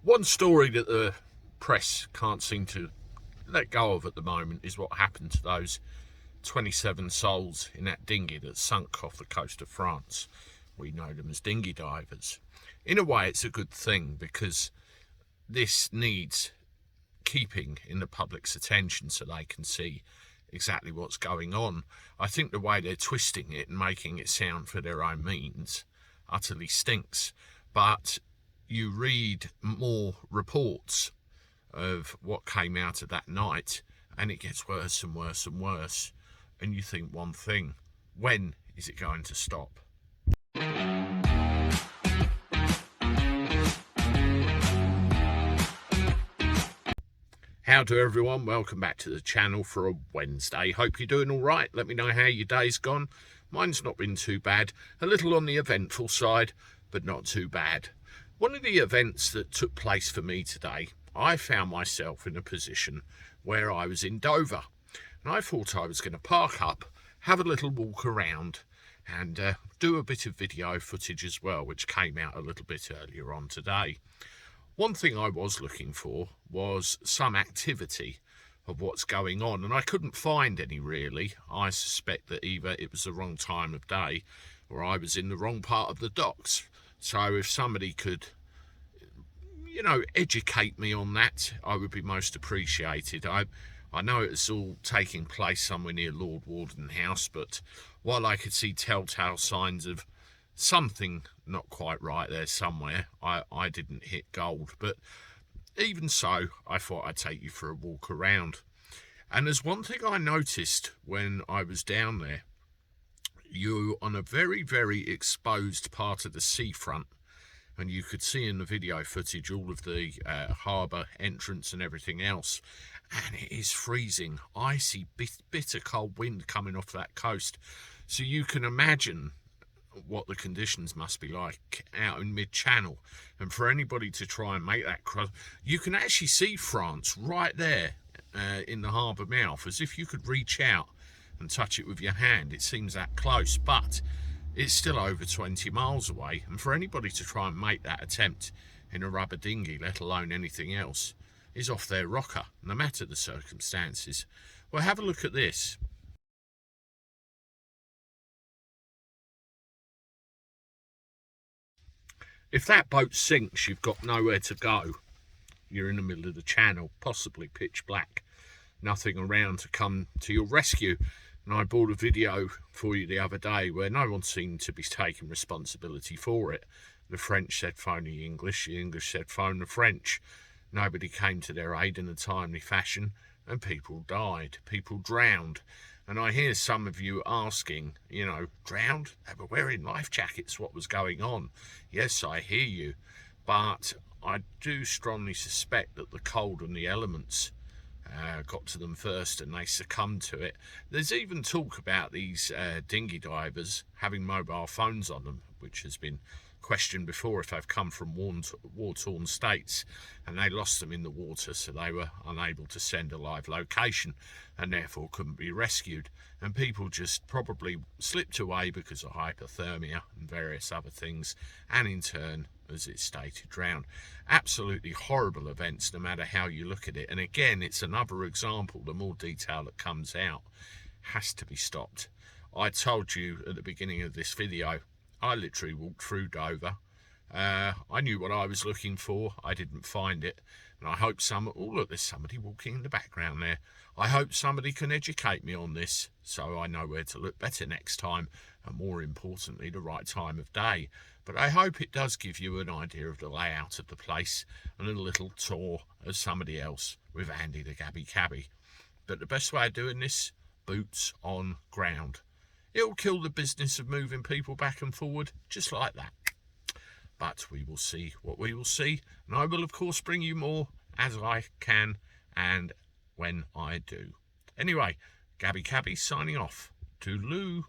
One story that the press can't seem to let go of at the moment is what happened to those 27 souls in that dinghy that sunk off the coast of France. We know them as dinghy divers. In a way, it's a good thing because this needs keeping in the public's attention so they can see exactly what's going on. I think the way they're twisting it and making it sound for their own means utterly stinks. But you read more reports of what came out of that night and it gets worse and worse and worse. And you think one thing, when is it going to stop? How do everyone? Welcome back to the channel for a Wednesday. Hope you're doing all right. Let me know how your day's gone. Mine's not been too bad. A little on the eventful side, but not too bad. One of the events that took place for me today, I found myself in a position where I was in Dover. And I thought I was going to park up, have a little walk around and do a bit of video footage as well, which came out a little bit earlier on today. One thing I was looking for was some activity of what's going on, and I couldn't find any really. I suspect that either it was the wrong time of day or I was in the wrong part of the docks. So if somebody could, educate me on that, I would be most appreciated. I know it's all taking place somewhere near Lord Warden House, but while I could see telltale signs of something not quite right there somewhere, I didn't hit gold. But even so, I thought I'd take you for a walk around. And there's one thing I noticed when I was down there. You're on a very, very exposed part of the seafront, and you could see in the video footage all of the harbour entrance and everything else. And it is freezing, icy, bitter cold wind coming off that coast. So you can imagine what the conditions must be like out in mid-channel. And for anybody to try and make that cross, you can actually see France right there in the harbour mouth, as if you could reach out and touch it with your hand. It seems that close, but it's still over 20 miles away. And for anybody to try and make that attempt in a rubber dinghy, let alone anything else, is off their rocker, no matter the circumstances. Well, have a look at this. If that boat sinks, you've got nowhere to go. You're in the middle of the channel, possibly pitch black. Nothing around to come to your rescue. And I brought a video for you the other day where no one seemed to be taking responsibility for it. The French said phone the English said phone the French. Nobody came to their aid in a timely fashion, and people died, people drowned. And I hear some of you asking, drowned? They were wearing life jackets, what was going on? Yes, I hear you, but I do strongly suspect that the cold and the elements got to them first and they succumbed to it. There's even talk about these dinghy divers having mobile phones on them, which has been questioned before if they've come from war-torn states and they lost them in the water, so they were unable to send a live location and therefore couldn't be rescued, and people just probably slipped away because of hypothermia and various other things, and in turn, as it's stated, drowned. Absolutely horrible events no matter how you look at it. And again, it's another example, the more detail that comes out has to be stopped. I told you at the beginning of this video, I literally walked through Dover. I knew what I was looking for. I didn't find it. And I hope look, there's somebody walking in the background there. I hope somebody can educate me on this so I know where to look better next time, and more importantly, the right time of day. But I hope it does give you an idea of the layout of the place and a little tour of somebody else with Andy the Gabby Cabby. But the best way of doing this, boots on ground. It'll kill the business of moving people back and forward, just like that. But we will see what we will see. And I will, of course, bring you more as I can and when I do. Anyway, Gabby Cabby signing off. Toodaloo.